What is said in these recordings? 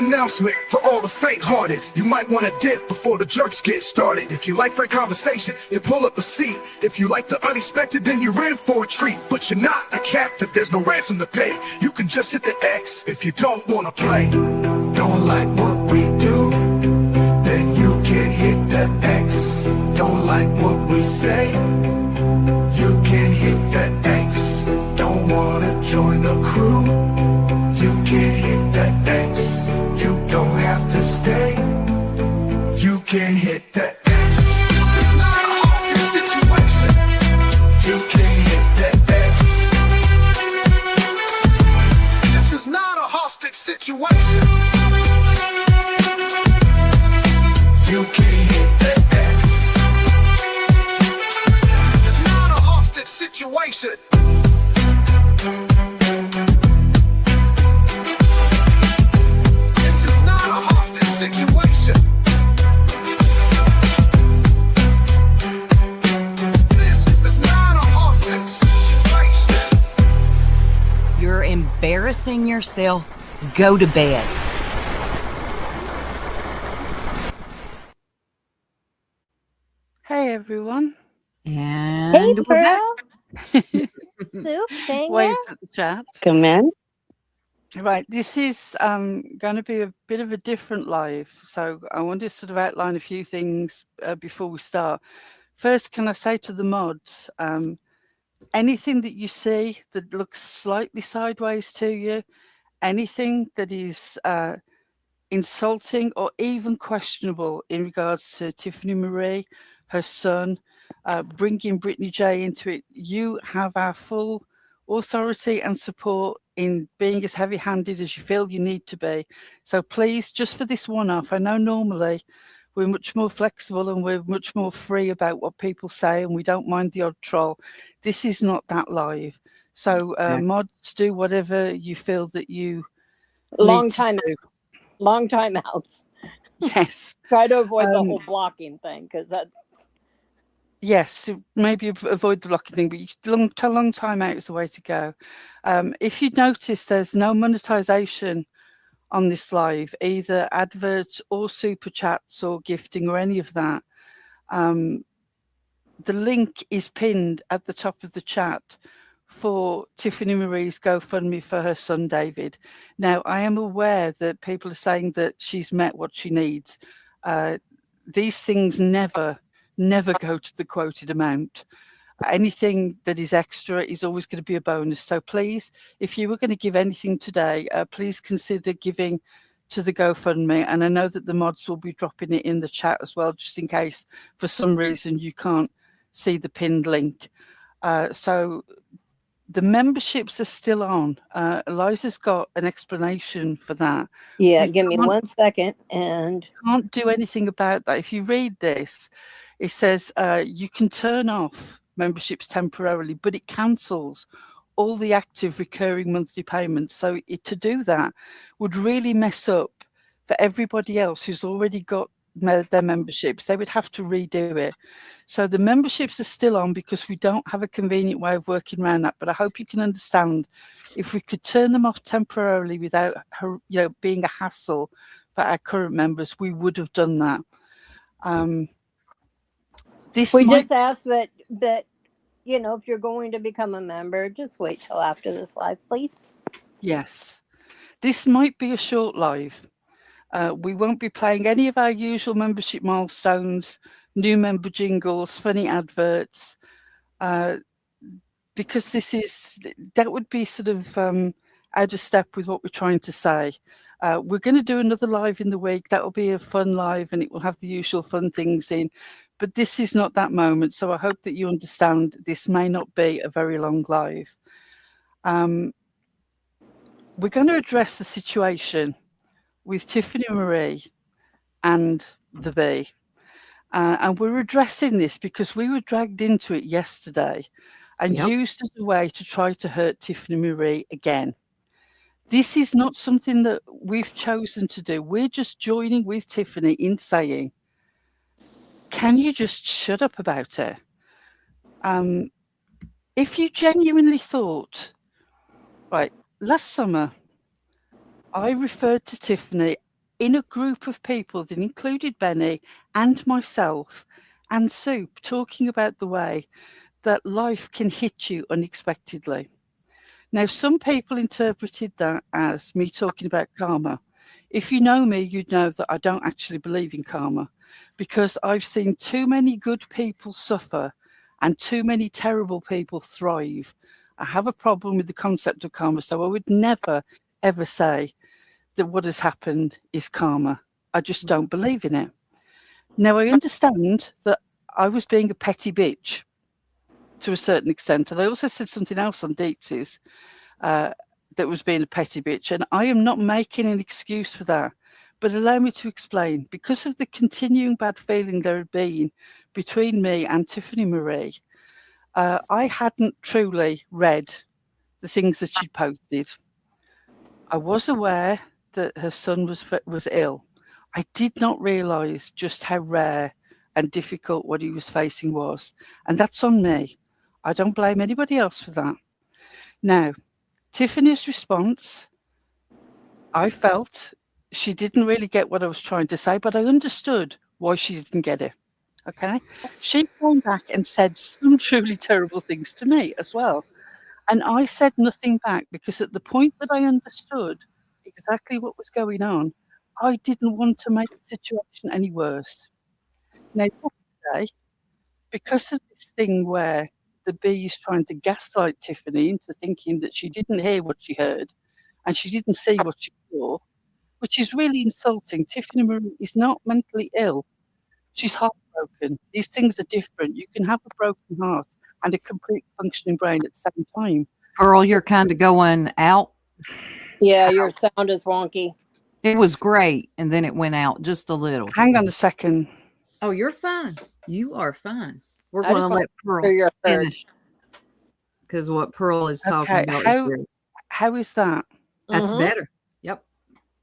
announcement for all the faint-hearted. You might want to dip before the jerks get started. If you like frank conversation, then pull up a seat. If you like the unexpected, then you're in for a treat. But you're not a captive, there's no ransom to pay. You can just hit the X if you don't want to play. Don't like what we do, then you can hit the X. Don't like what we say, you can hit the X. Don't want to join the crew, you can hit the X. You don't have to stay, you can hit the X. This is not a hostage situation, you can hit the X. This is not a hostage situation, you can hit the X. This is not a hostage situation. This is not a hostage situation. This is not a hostage situation. You're embarrassing yourself. Go to bed. Hey everyone. And Hey, we're Pearl. back. Soup, Tanya. Waves at the chat. Come in. Right, this is going to be a bit of a different live. So I want to sort of outline a few things before we start. First, can I say to the mods, anything that you see that looks slightly sideways to you, anything that is insulting or even questionable in regards to Tiffany Marie, her son, bringing Brittany J into it, you have our full authority and support in being as heavy-handed as you feel you need to be. So please, just for this one-off, I know normally we're much more flexible and we're much more free about what people say and we don't mind the odd troll. This is not that live. So mods, do whatever you feel that you Long need to time, do. long time outs. Yes. Try to avoid the whole blocking thing because that. Yes, maybe avoid the blocking thing, but long time out is the way to go. If you notice, there's no monetization on this live, either adverts or super chats or gifting or any of that. The link is pinned at the top of the chat for Tiffany Marie's GoFundMe for her son, David. Now, I am aware that people are saying that she's met what she needs. These things never go to the quoted amount. Anything that is extra is always going to be a bonus. So please, if you were going to give anything today, please consider giving to the GoFundMe. And I know that the mods will be dropping it in the chat as well, just in case for some reason you can't see the pinned link. So the memberships are still on. Eliza's got an explanation for that. Yeah, You give me 1 second. And can't do anything about that. If you read this, it says you can turn off memberships temporarily, but it cancels all the active recurring monthly payments. So to do that would really mess up for everybody else who's already got their memberships. They would have to redo it. So the memberships are still on because we don't have a convenient way of working around that. But I hope you can understand, if we could turn them off temporarily without being a hassle for our current members, we would have done that. just ask that if you're going to become a member, just wait till after this live, please. Yes. This might be a short live. We won't be playing any of our usual membership milestones, new member jingles, funny adverts, because that would be sort of out of step with what we're trying to say. We're going to do another live in the week. That will be a fun live and it will have the usual fun things in. But this is not that moment. So I hope that you understand this may not be a very long live. We're going to address the situation with Tiffany Marie and the Bee. And we're addressing this because we were dragged into it yesterday and used as a way to try to hurt Tiffany Marie again. This is not something that we've chosen to do. We're just joining with Tiffany in saying, can you just shut up about it? If you genuinely thought, right, last summer, I referred to Tiffany in a group of people that included Benny and myself and Soup talking about the way that life can hit you unexpectedly. Now, some people interpreted that as me talking about karma. If you know me, you'd know that I don't actually believe in karma, because I've seen too many good people suffer and too many terrible people thrive. I have a problem with the concept of karma, so I would never, ever say that what has happened is karma. I just don't believe in it. Now, I understand that I was being a petty bitch to a certain extent, and I also said something else on Deetz's that was being a petty bitch, and I am not making an excuse for that. But allow me to explain. Because of the continuing bad feeling there had been between me and Tiffany Marie, I hadn't truly read the things that she'd posted. I was aware that her son was ill. I did not realise just how rare and difficult what he was facing was. And that's on me. I don't blame anybody else for that. Now, Tiffany's response, I felt she didn't really get what I was trying to say, but I understood why she didn't get it. Okay? She came back and said some truly terrible things to me as well. And I said nothing back because at the point that I understood exactly what was going on, I didn't want to make the situation any worse. Now, yesterday, because of this thing where the bee is trying to gaslight Tiffany into thinking that she didn't hear what she heard and she didn't see what she saw, which is really insulting. Tiffany Marie is not mentally ill. She's heartbroken. These things are different. You can have a broken heart and a complete functioning brain at the same time. Pearl, you're kind of going out. Yeah, your sound is wonky. It was great, and then it went out just a little. Hang on a second. Oh, you're fine. You are fine. We're I going just to want let Pearl to hear your heard. finish because what Pearl is talking Okay, about is great. how is that? That's Mhm. better. Yep,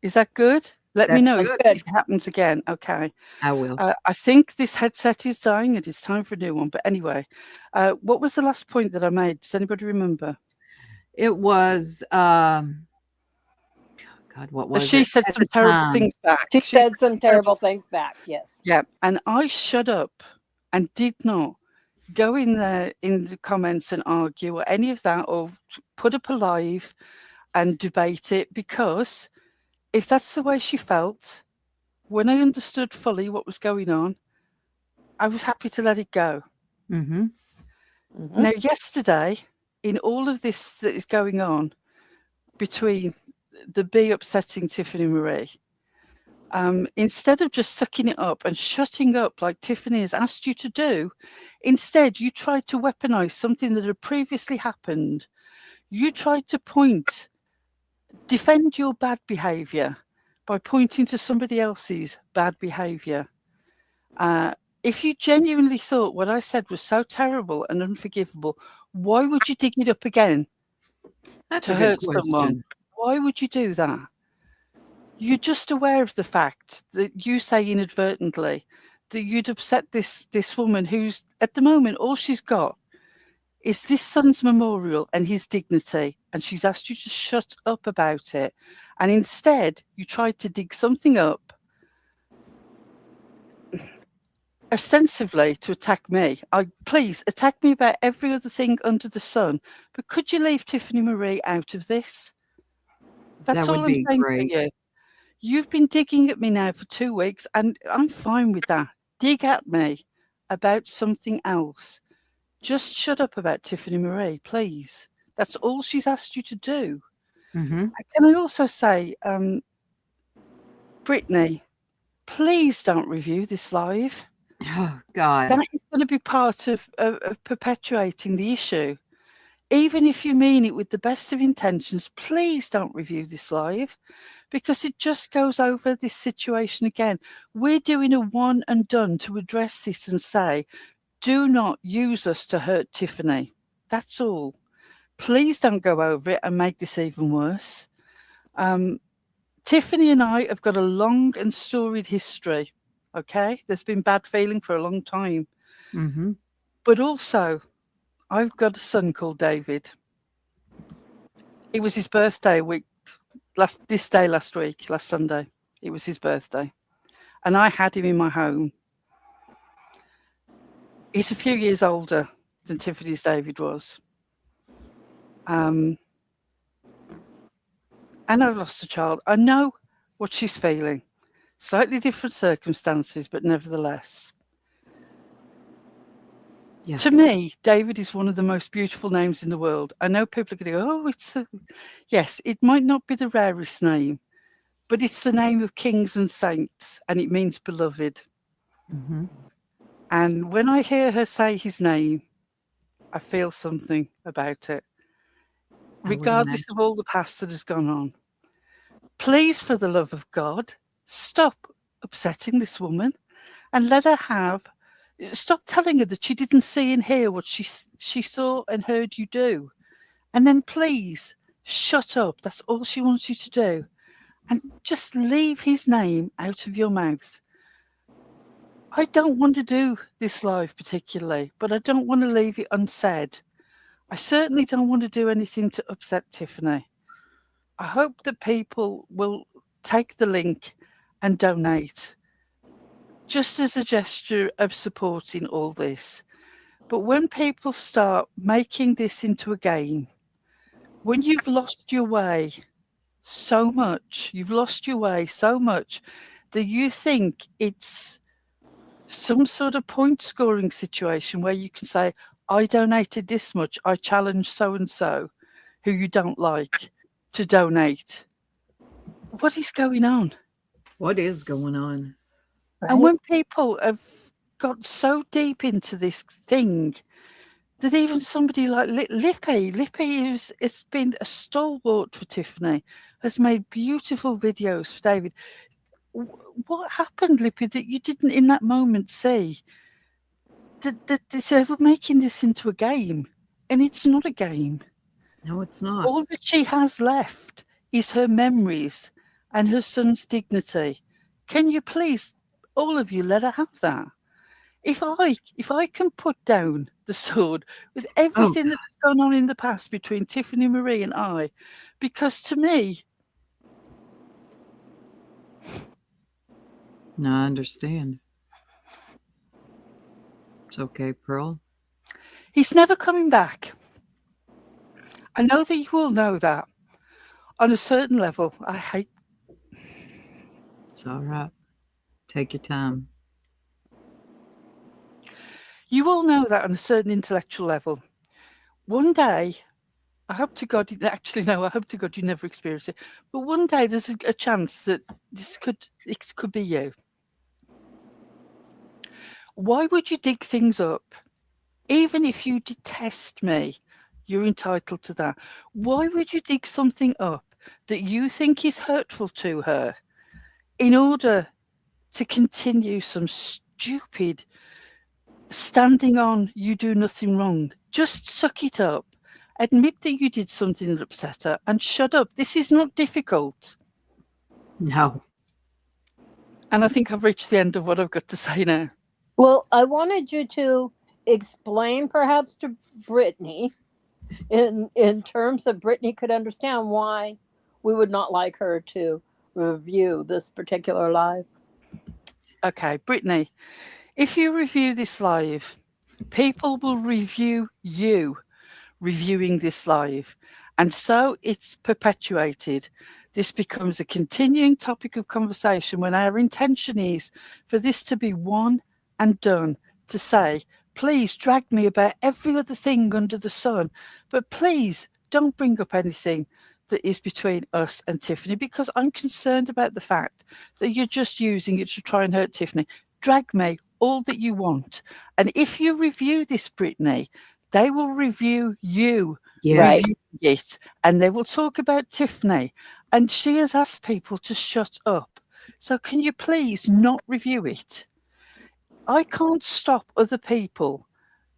Is that good? Let me That's know good. if it happens again. Okay. I will. I think this headset is dying and it's time for a new one. But anyway, what was the last point that I made? Does anybody remember? It was, God, what was She it? said At some the terrible time. things back. She She said some terrible things back. Yes. Yeah, and I shut up and did not go in there in the comments and argue or any of that or put up a live and debate it, because if that's the way she felt, when I understood fully what was going on, I was happy to let it go. Mm-hmm. Mhm. Now, yesterday, in all of this that is going on between the bee upsetting Tiffany Marie, instead of just sucking it up and shutting up like Tiffany has asked you to do, instead you tried to weaponize something that had previously happened. You tried to defend your bad behavior by pointing to somebody else's bad behavior. If you genuinely thought what I said was so terrible and unforgivable, why would you dig it up again That's to a good hurt someone? question. Why would you do that? You're just aware of the fact that you say inadvertently that you'd upset this woman who's, at the moment, all she's got is this son's memorial and his dignity, and she's asked you to shut up about it. And instead, you tried to dig something up ostensibly to attack me. Please attack me about every other thing under the sun, but could you leave Tiffany Marie out of this? That's That all would I'm be saying great. to you. You've been digging at me now for 2 weeks, and I'm fine with that. Dig at me about something else. Just shut up about Tiffany Marie, please. That's all she's asked you to do. Mm-hmm. Can I also say, Brittany, please don't review this live. Oh, God. That is going to be part of perpetuating the issue. Even if you mean it with the best of intentions, please don't review this live, because it just goes over this situation again. We're doing a one and done to address this and say, do not use us to hurt Tiffany. That's all. Please don't go over it and make this even worse. Tiffany and I have got a long and storied history. Okay, there's been bad feeling for a long time. Mm-hmm. But also, I've got a son called David. It was his birthday last Sunday. It was his birthday. And I had him in my home. He's a few years older than Tiffany's David was. And I've lost a child. I know what she's feeling. Slightly different circumstances, but nevertheless. Yeah. To me, David is one of the most beautiful names in the world. I know people are going to go, oh, it's yes, it might not be the rarest name, but it's the name of kings and saints, and it means beloved. Mm-hmm. And when I hear her say his name, I feel something about it, regardless of all the past that has gone on. Please, for the love of God, stop upsetting this woman and let her stop telling her that she didn't see and hear what she saw and heard you do. And then please shut up. That's all she wants you to do. And just leave his name out of your mouth. I don't want to do this live particularly, but I don't want to leave it unsaid. I certainly don't want to do anything to upset Tiffany. I hope that people will take the link and donate, just as a gesture of supporting all this. But when people start making this into a game, when you've lost your way so much, that you think it's some sort of point scoring situation where you can say, I donated this much, I challenge so-and-so who you don't like to donate. What is going on? What is going on? And when people have got so deep into this thing that even somebody like Lippy, has been a stalwart for Tiffany, has made beautiful videos for David. What happened, Lippy, that you didn't in that moment see that they were making this into a game? And it's not a game. No, it's not. All that she has left is her memories and her son's dignity. Can you please, all of you, let her have that? If I can put down the sword with everything that's gone on in the past between Tiffany Marie and I, because to me... No, I understand. It's okay, Pearl. He's never coming back. I know that you all know that. On a certain level, I hate... It's all right. Take your time. You all know that on a certain intellectual level. One day, I hope to God, actually no, I hope to God you never experience it. But one day there's a chance that it could be you. Why would you dig things up? Even if you detest me, you're entitled to that. Why would you dig something up that you think is hurtful to her in order to continue some stupid standing on you do nothing wrong? Just suck it up. Admit that you did something that upset her and shut up. This is not difficult. No. And I think I've reached the end of what I've got to say now. Well, I wanted you to explain perhaps to Brittany in terms that Brittany could understand why we would not like her to review this particular live. Okay, Brittany, if you review this live, people will review you reviewing this live. And so it's perpetuated. This becomes a continuing topic of conversation when our intention is for this to be one and done, to say, please drag me about every other thing under the sun, but please don't bring up anything that is between us and Tiffany, because I'm concerned about the fact that you're just using it to try and hurt Tiffany. Drag me all that you want. And if you review this, Brittany, they will review you. Yes. It, and they will talk about Tiffany. And she has asked people to shut up. So can you please not review it? I can't stop other people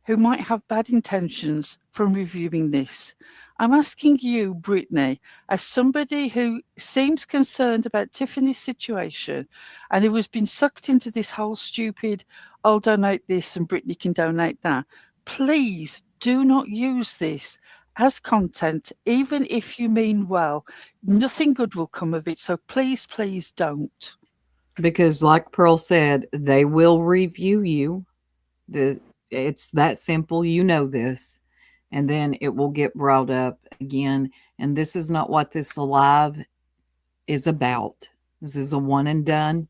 who might have bad intentions from reviewing this. I'm asking you, Brittany, as somebody who seems concerned about Tiffany's situation and who has been sucked into this whole stupid, I'll donate this and Brittany can donate that. Please do not use this as content, even if you mean well. Nothing good will come of it. So please, please don't. Because like Pearl said, they will review you. It's that simple. You know this. And then it will get brought up again. And this is not what this live is about. This is a one and done.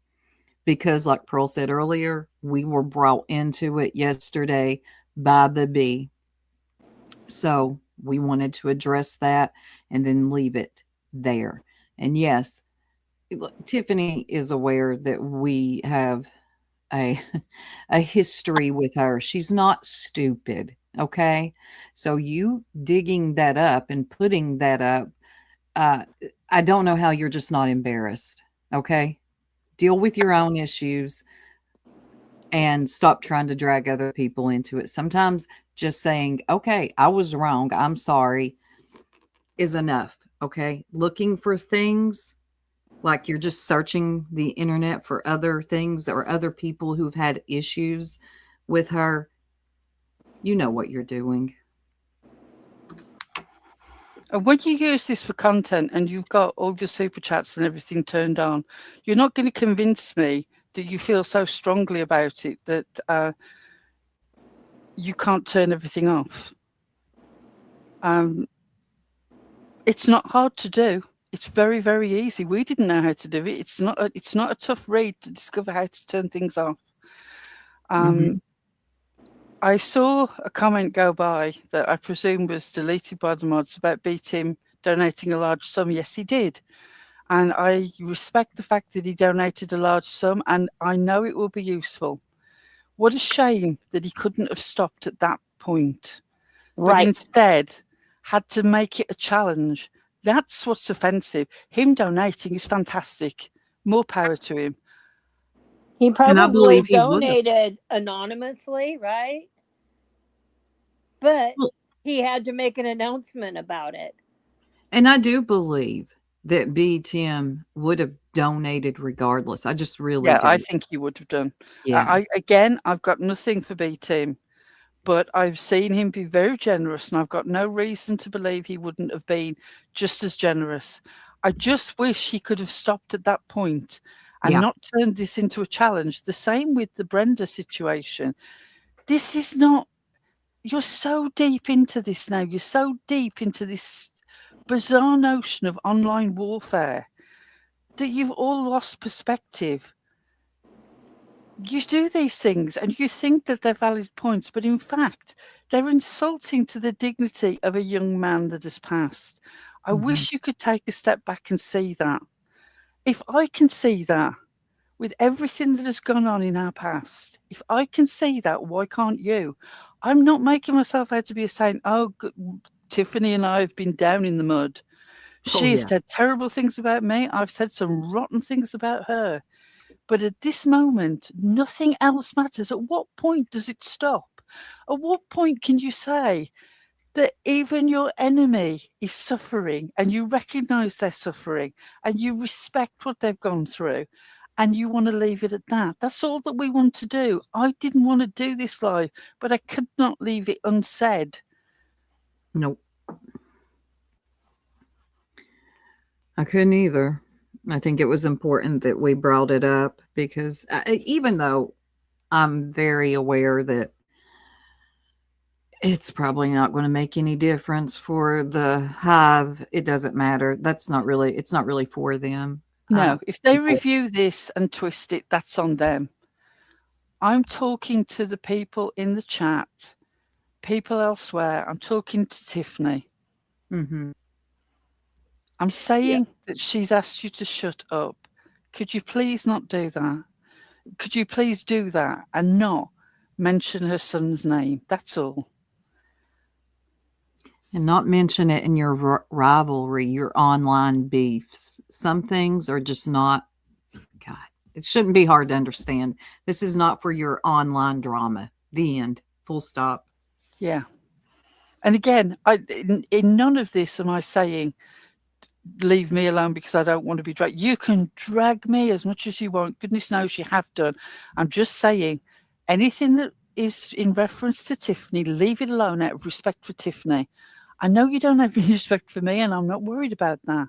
Because like Pearl said earlier, we were brought into it yesterday by the bee. So we wanted to address that and then leave it there. And yes, Tiffany is aware that we have a history with her. She's not stupid, okay? So you digging that up and putting that up, I don't know how you're just not embarrassed, okay? Deal with your own issues and stop trying to drag other people into it. Sometimes just saying, okay, I was wrong, I'm sorry, is enough, okay? Looking for things like you're just searching the internet for other things or other people who've had issues with her, you know what you're doing. And when you use this for content and you've got all your super chats and everything turned on, you're not going to convince me that you feel so strongly about it that you can't turn everything off. It's not hard to do. It's very, very easy. We didn't know how to do it. It's not a tough read to discover how to turn things off. I saw a comment go by that I presume was deleted by the mods about Beatim donating a large sum. Yes, he did. And I respect the fact that he donated a large sum, and I know it will be useful. What a shame that he couldn't have stopped at that point. Right. But instead had to make it a challenge. That's what's offensive. Him donating is fantastic. More power to him. He And I probably believe he would've. donated anonymously, right? But Well- he had to make an announcement about it. And I do believe that B. Tim would have donated regardless. I just really Yeah, do. I think he would have done. Yeah. I've got nothing for Beatim, but I've seen him be very generous, and I've got no reason to believe he wouldn't have been just as generous. I just wish he could have stopped at that point and Yeah. not turned this into a challenge. The same with the Brenda situation. This is not, you're so deep into this now. You're so deep into this bizarre notion of online warfare that you've all lost perspective. You do these things and you think that they're valid points, but in fact, they're insulting to the dignity of a young man that has passed. I wish you could take a step back and see that. If I can see that with everything that has gone on in our past, if I can see that, why can't you? I'm not making myself out to be a saint. Oh, Tiffany and I have been down in the mud. She has said terrible things about me. I've said some rotten things about her. But at this moment, nothing else matters. At what point does it stop? At what point can you say that even your enemy is suffering and you recognize their suffering and you respect what they've gone through and you want to leave it at that? That's all that we want to do. I didn't want to do this live, but I could not leave it unsaid. Nope. I couldn't either. I think it was important that we brought it up because even though I'm very aware that it's probably not going to make any difference for the hive, it doesn't matter. It's not really for them. No, if they review this and twist it, that's on them. I'm talking to the people in the chat, people elsewhere. I'm talking to Tiffany. I'm saying that she's asked you to shut up. Could you please not do that? Could you please do that and not mention her son's name? That's all. And not mention it in your rivalry, your online beefs. Some things are just not, God, it shouldn't be hard to understand. This is not for your online drama. The end. Full stop. Yeah. And again, in none of this am I saying, leave me alone because I don't want to be dragged. You can drag me as much as you want. Goodness knows you have done. I'm just saying anything that is in reference to Tiffany, leave it alone out of respect for Tiffany. I know you don't have any respect for me, and I'm not worried about that.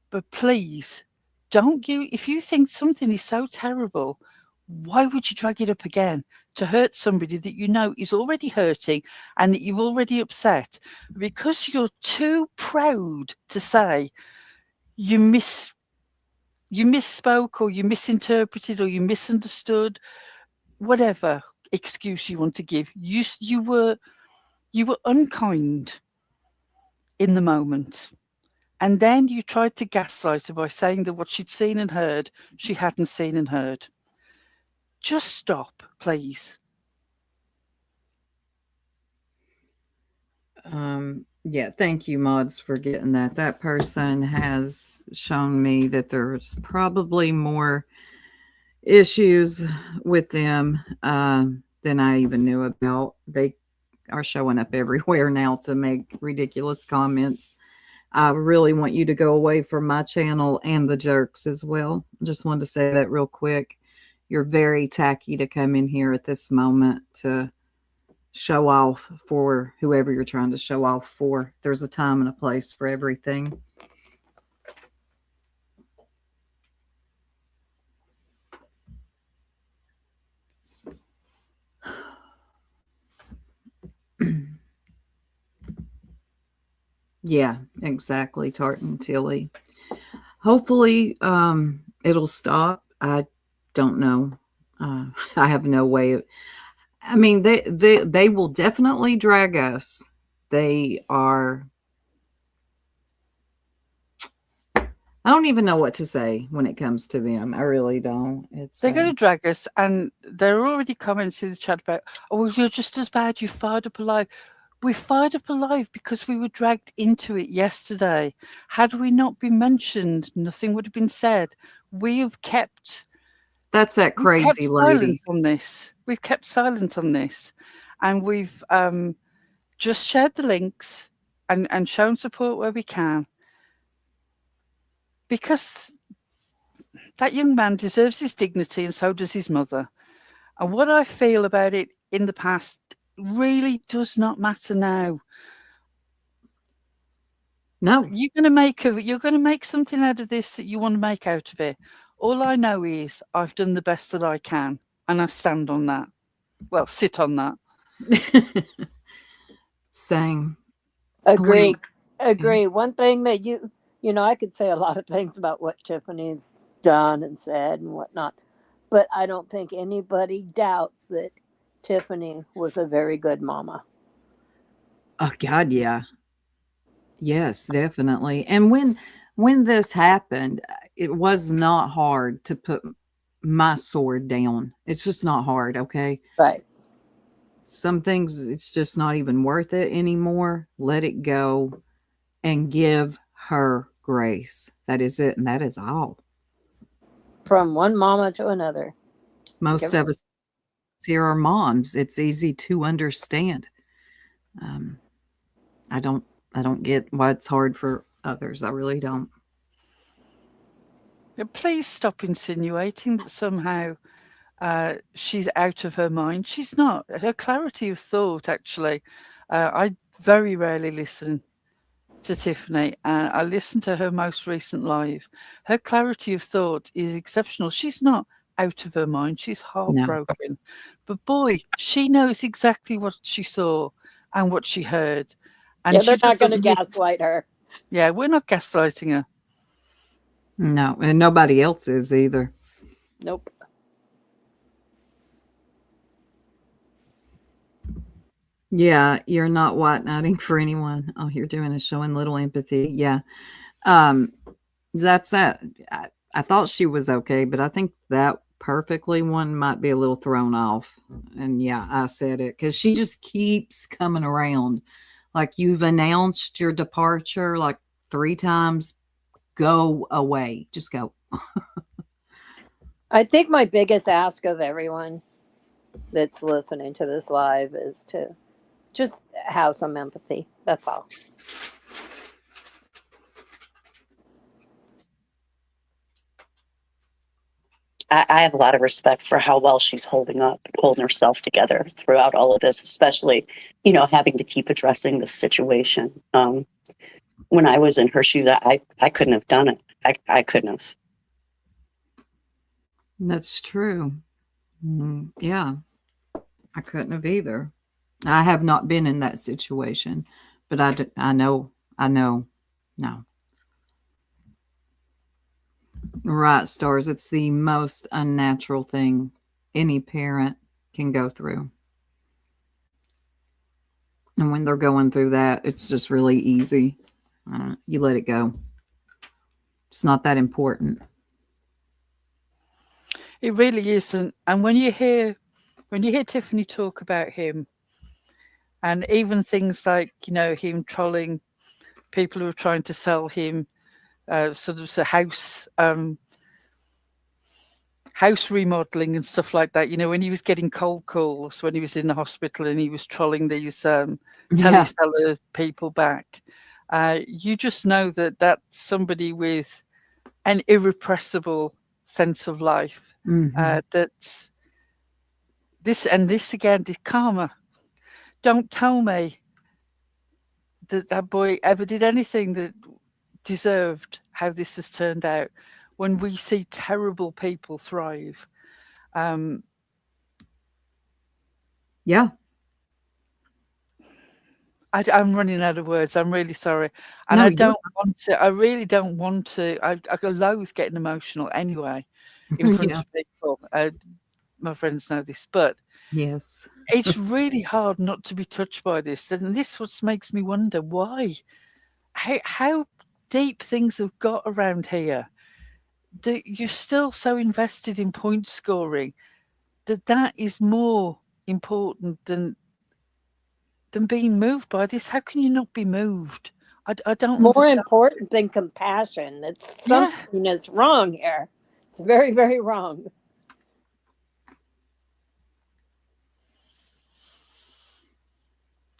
But please, don't you, if you think something is so terrible, why would you drag it up again to hurt somebody that you know is already hurting and that you've already upset? Because you're too proud to say you misspoke or you misinterpreted or you misunderstood, whatever excuse you want to give. You were unkind in the moment. And then you tried to gaslight her by saying that what she'd seen and heard, she hadn't seen and heard. Just stop, please. Yeah, thank you, Mods, for getting that. That person has shown me that there's probably more issues with them than I even knew about. They are showing up everywhere now to make ridiculous comments. I really want you to go away from my channel and the jerks as well. Just wanted to say that real quick. You're very tacky to come in here at this moment to show off for whoever you're trying to show off for. There's a time and a place for everything. Yeah, exactly, Tartan Tilly. Hopefully it'll stop. I don't know. I have no way of, I mean, they will definitely drag us. They are, I don't even know what to say when it comes to them. I really don't. They're going to drag us, and there are already comments in the chat about, oh, you're just as bad. You fired up alive. We fired up alive because we were dragged into it yesterday. Had we not been mentioned, nothing would have been said. We have kept... That's that crazy lady. On this. We've kept silent on this. And we've just shared the links and shown support where we can. Because that young man deserves his dignity, and so does his mother. And what I feel about it in the past really does not matter now. No. You're going to make something out of this that you want to make out of it. All I know is I've done the best that I can, and I stand on that. Well, sit on that. Same. Agree. One thing that you know, I could say a lot of things about what Tiffany's done and said and whatnot, but I don't think anybody doubts that Tiffany was a very good mama. Oh God, yeah. Yes, definitely. And when this happened, it was not hard to put my sword down. It's just not hard, okay? Right. Some things, it's just not even worth it anymore. Let it go and give her grace. That is it, and that is all. From one mama to another. Most of us here are moms. It's easy to understand. I don't get why it's hard for others. I really don't. Please stop insinuating that somehow she's out of her mind. She's not. Her clarity of thought, actually. I very rarely listen to Tiffany. I listened to her most recent live. Her clarity of thought is exceptional. She's not out of her mind. She's heartbroken. No. But boy, she knows exactly what she saw and what she heard. And they're not going to gaslight her. Yeah, we're not gaslighting her. No, and nobody else is either. Nope. Yeah, you're not white knighting for anyone. All you're doing is showing little empathy. Yeah. That's that. I thought she was okay, but I think that perfectly one might be a little thrown off. And yeah, I said it because she just keeps coming around. Like, you've announced your departure like 3 times. Go away. Just go. I think my biggest ask of everyone that's listening to this live is to just have some empathy. That's all. I have a lot of respect for how well she's holding up and holding herself together throughout all of this, especially, having to keep addressing the situation. When I was in her shoes, I couldn't have done it. I couldn't have. That's true. Yeah, I couldn't have either. I have not been in that situation, but I know. No. Right, stars. It's the most unnatural thing any parent can go through. And when they're going through that, it's just really easy. You let it go. It's not that important. It really isn't. And when you hear Tiffany talk about him, and even things like, him trolling people who are trying to sell him sort of a house remodeling and stuff like that. When he was getting cold calls when he was in the hospital and he was trolling these teleseller people back. You just know that that's somebody with an irrepressible sense of life. That this again, the karma. Don't tell me that boy ever did anything that deserved how this has turned out. When we see terrible people thrive. Yeah. I'm running out of words. I'm really sorry. And I really don't want to. I loathe getting emotional anyway in front of people. My friends know this, but yes, it's really hard not to be touched by this. And this what makes me wonder why, how deep things have got around here. That you're still so invested in point scoring that is more important than being moved by this. How can you not be moved? I don't More understand. important than compassion. It's something that's wrong here. It's very, very wrong.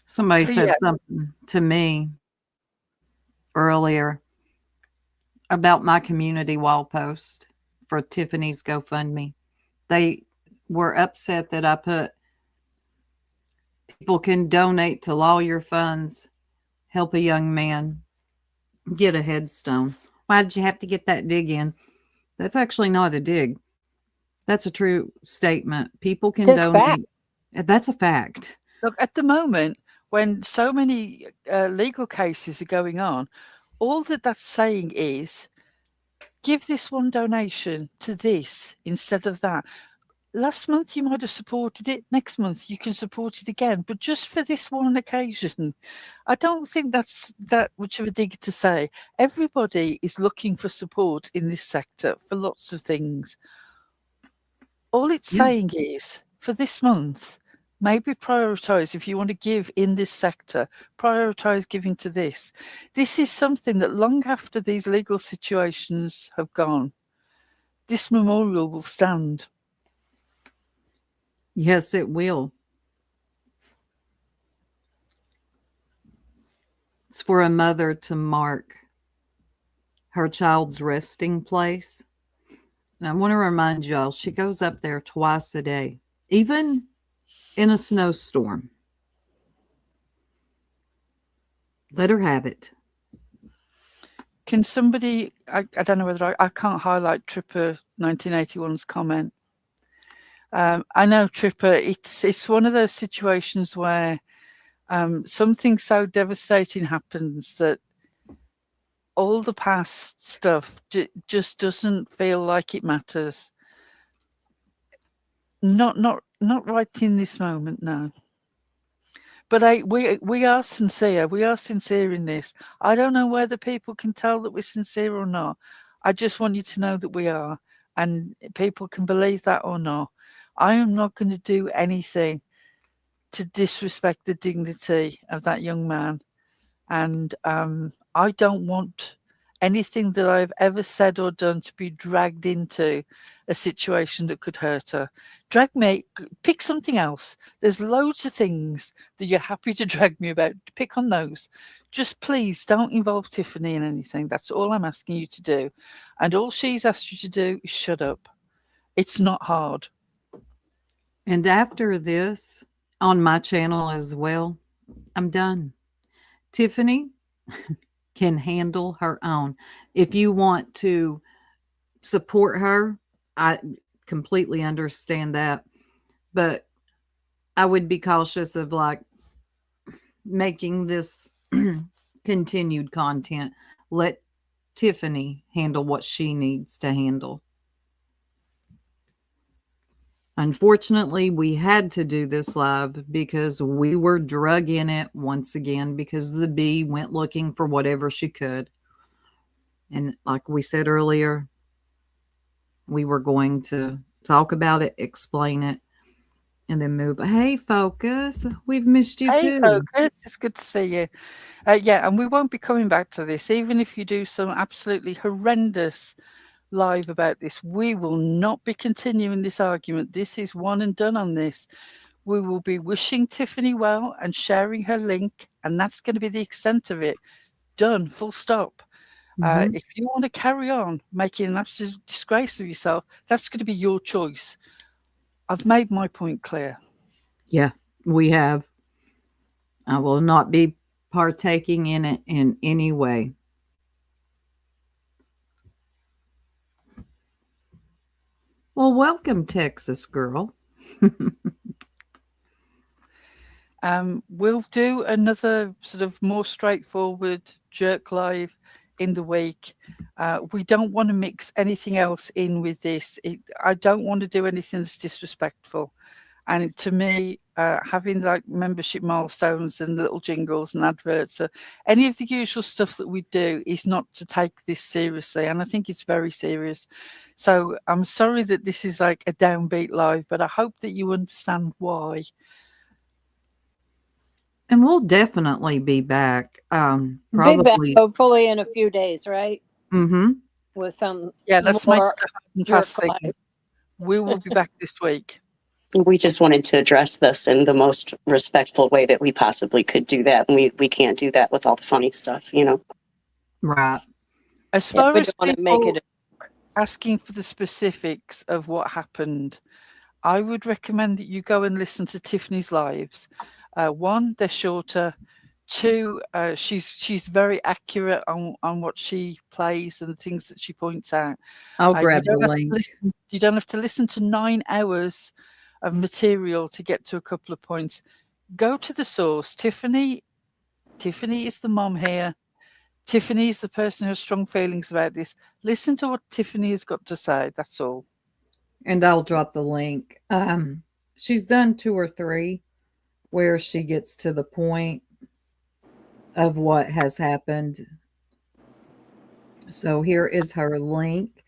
Somebody said something to me earlier about my community wall post for Tiffany's GoFundMe. They were upset that I put people can donate to lawyer funds, help a young man get a headstone. Why did you have to get that dig in? That's actually not a dig. That's a true statement. People can donate. Fact. That's a fact. Look, at the moment, when so many legal cases are going on, all that's saying is, give this one donation to this instead of that. Last month you might have supported it. Next month you can support it again. But just for this one occasion, I don't think that's that much of a dig to say. Everybody is looking for support in this sector for lots of things. All it's saying is, for this month, maybe prioritise, if you want to give in this sector, prioritise giving to this. This is something that long after these legal situations have gone, this memorial will stand. Yes, it will. It's for a mother to mark her child's resting place. And I want to remind y'all, she goes up there twice a day, even in a snowstorm. Let her have it. Can somebody, I don't know whether I can't highlight Tripper 1981's comment. I know Tripper, it's one of those situations where something so devastating happens that all the past stuff just doesn't feel like it matters. Not right in this moment, no. But we are sincere. We are sincere in this. I don't know whether people can tell that we're sincere or not. I just want you to know that we are, and people can believe that or not. I am not going to do anything to disrespect the dignity of that young man. And I don't want anything that I've ever said or done to be dragged into a situation that could hurt her. Drag me, pick something else. There's loads of things that you're happy to drag me about. Pick on those. Just please don't involve Tiffany in anything. That's all I'm asking you to do. And all she's asked you to do is shut up. It's not hard. And after this, on my channel as well, I'm done. Tiffany can handle her own. If you want to support her, I completely understand that. But I would be cautious of like making this continued content. Let Tiffany handle what she needs to handle. Unfortunately, we had to do this live because we were drug in it once again because the bee went looking for whatever she could. And like we said earlier, we were going to talk about it, explain it, and then move. Hey, Focus, we've missed you Hey, too. Focus, it's good to see you. Yeah, and we won't be coming back to this. Even if you do some absolutely horrendous live about this, we will not be continuing this argument. This is one and done on this. We will be wishing Tiffany well and sharing her link, and that's going to be the extent of it. Done, full stop. If you want to carry on making an absolute disgrace of yourself, that's going to be your choice. I've made my point clear. Yeah, we have. I will not be partaking in it in any way. Well, welcome, Texas girl. We'll do another sort of more straightforward jerk live in the week. We don't want to mix anything else in with this. I don't want to do anything that's disrespectful. And to me, having like membership milestones and little jingles and adverts, any of the usual stuff that we do is not to take this seriously. And I think it's very serious. So I'm sorry that this is like a downbeat live, but I hope that you understand why. And we'll definitely be back. Be back Probably. hopefully in a few days, right? Mm-hmm. With some Let's make more it fast jerk thing. live. We will be back this week. We just wanted to address this in the most respectful way that we possibly could do that. And we can't do that with all the funny stuff, you know. Right. As Yeah, far we as don't want to make people it. asking for the specifics of what happened, I would recommend that you go and listen to Tiffany's lives. One, they're shorter. Two, she's very accurate on what she plays and the things that she points out. I'll grab the link. You don't have to listen to 9 hours of material to get to a couple of points. Go to the source. Tiffany is the mom here. Tiffany is the person who has strong feelings about this. Listen to what Tiffany has got to say. That's all. And I'll drop the link. She's done 2 or 3 where she gets to the point of what has happened. So here is her link.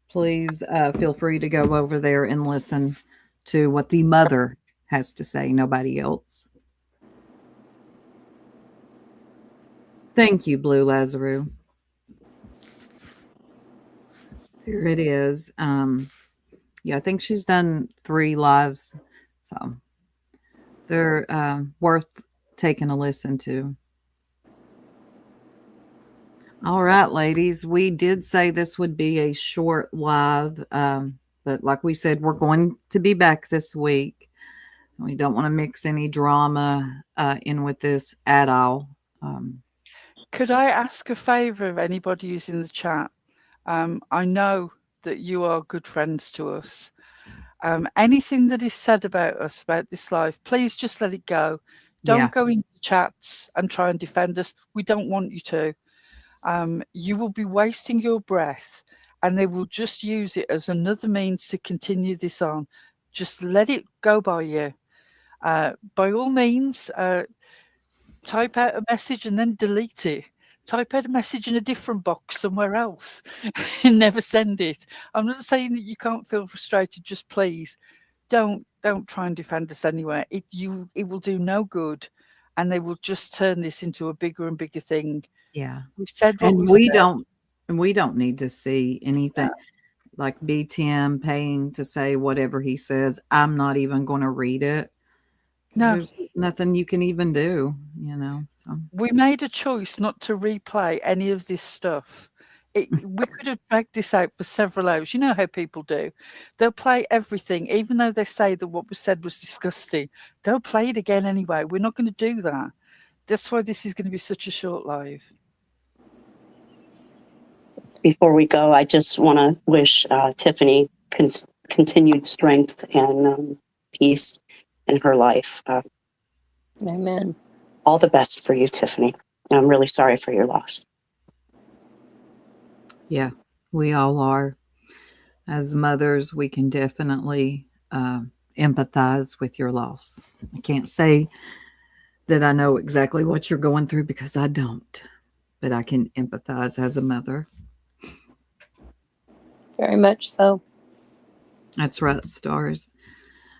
Please feel free to go over there and listen to what the mother has to say, nobody else. Thank you, Blue Lazaru. There it is. Yeah, I think she's done 3 lives. So they're worth taking a listen to. All right, ladies, we did say this would be a short live, but like we said, we're going to be back this week. We don't want to mix any drama in with this at all. Could I ask a favor of anybody who's in the chat? I know that you are good friends to us. Anything that is said about us, about this live, please just let it go. Don't go into chats and try and defend us. We don't want you to. You will be wasting your breath and they will just use it as another means to continue this on. Just let it go by you. By all means, type out a message and then delete it. Type out a message in a different box somewhere else and never send it. I'm not saying that you can't feel frustrated. Just please don't try and defend us anywhere. It will do no good, and they will just turn this into a bigger and bigger thing. Yeah, we've said what and we don't need to see anything like BTM paying to say whatever he says. I'm not even going to read it. No, there's nothing you can even do, you know. So we made a choice not to replay any of this stuff. we could have dragged this out for several hours. You know how people do. They'll play everything, even though they say that what was said was disgusting. They'll play it again anyway. We're not going to do that. That's why this is going to be such a short live. Before we go, I just want to wish Tiffany continued strength and peace in her life. Amen. All the best for you, Tiffany. And I'm really sorry for your loss. Yeah, we all are. As mothers, we can definitely empathize with your loss. I can't say that I know exactly what you're going through because I don't, but I can empathize as a mother. Very much so. That's right, stars.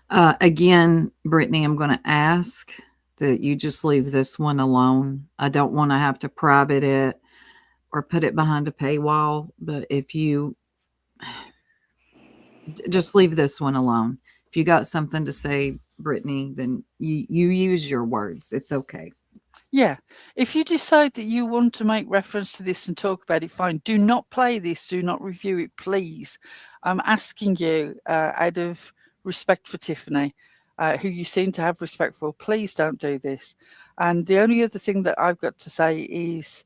Again, Brittany, I'm going to ask that you just leave this one alone. I don't want to have to private it or put it behind a paywall, but if you just leave this one alone. If you got something to say, Brittany, then you use your words. It's okay. Yeah. If you decide that you want to make reference to this and talk about it, fine. Do not play this. Do not review it, please. I'm asking you out of respect for Tiffany, who you seem to have respect for, please don't do this. And the only other thing that I've got to say is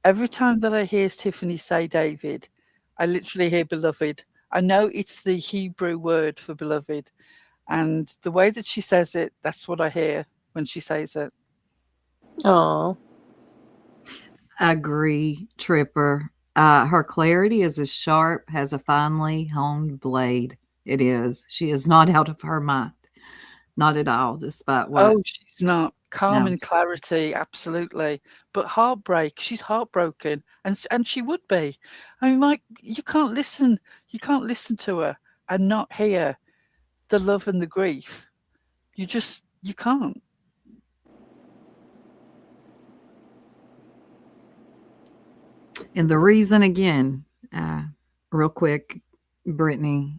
every time that I hear Tiffany say David, I literally hear beloved. I know it's the Hebrew word for beloved. And the way that she says it, that's what I hear when she says it. Oh, Agree, Tripper. Her clarity is as sharp, has a finely honed blade. It is. She is not out of her mind. Not at all, despite what. Oh, she's not. Calm No. and clarity, absolutely. But heartbreak, she's heartbroken. And she would be. I mean, Mike, you can't listen to her and not hear the love and the grief. You can't. And the reason, again, real quick, Brittany,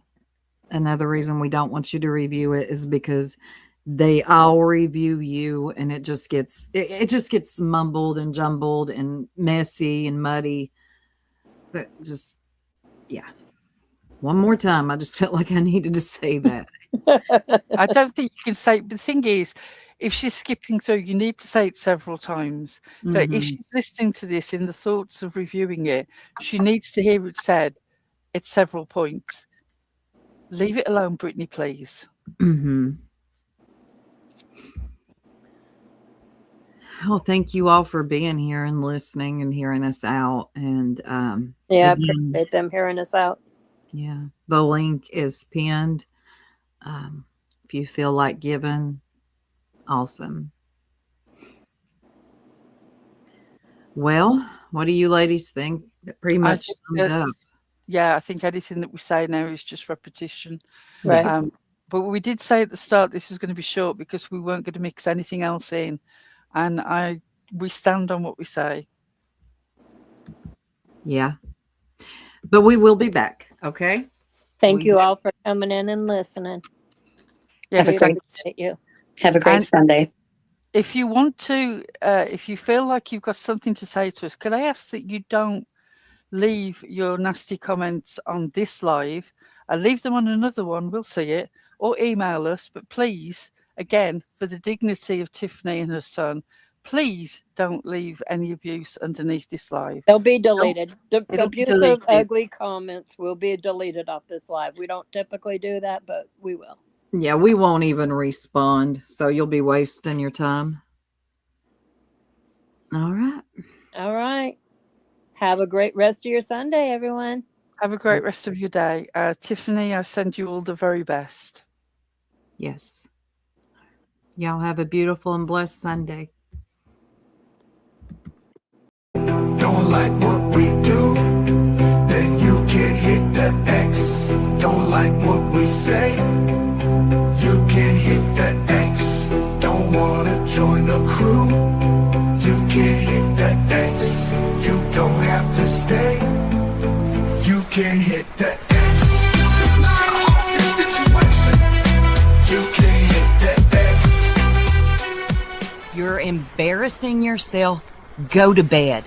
another reason we don't want you to review it is because they all review you, and it just gets mumbled and jumbled and messy and muddy. But just, yeah. One more time, I just felt like I needed to say that. I don't think you can say. But the thing is, if she's skipping through, you need to say it several times. So if she's listening to this in the thoughts of reviewing it, she needs to hear it said at several points. Leave it alone, Brittany, please. Mm-hmm. Well, thank you all for being here and listening and hearing us out. And yeah, I again, appreciate them hearing us out. yeah, the link is pinned. If you feel like giving, awesome. Well, what do you ladies think? That pretty much summed up. Yeah, I think anything that we say now is just repetition. Right. But we did say at the start this was going to be short because we weren't going to mix anything else in. And we stand on what we say. Yeah. But we will be back, okay? Thank you all for coming in and listening. Yes, We appreciate you. Have a great And- Sunday. If you want to, if you feel like you've got something to say to us, could I ask that you don't leave your nasty comments on this live? Leave them on another one. We'll see it. Or email us. But please, again, for the dignity of Tiffany and her son, please don't leave any abuse underneath this live. They'll be deleted. It'll be Abusive, deleted. ugly comments will be deleted off this live. We don't typically do that, but we will. Yeah, we won't even respond, so you'll be wasting your time. All right. All right. Have a great rest of your Sunday, everyone. Have a great rest of your day. Tiffany, I send you all the very best. Yes. Y'all have a beautiful and blessed Sunday. Don't like what we do, then you can hit the X. Don't like what we say, you can hit the X. Don't wanna join the crew, you can hit the X. You don't have to stay, you can hit the X. This is not a hostage situation, you can hit the X. You're embarrassing yourself. Go to bed.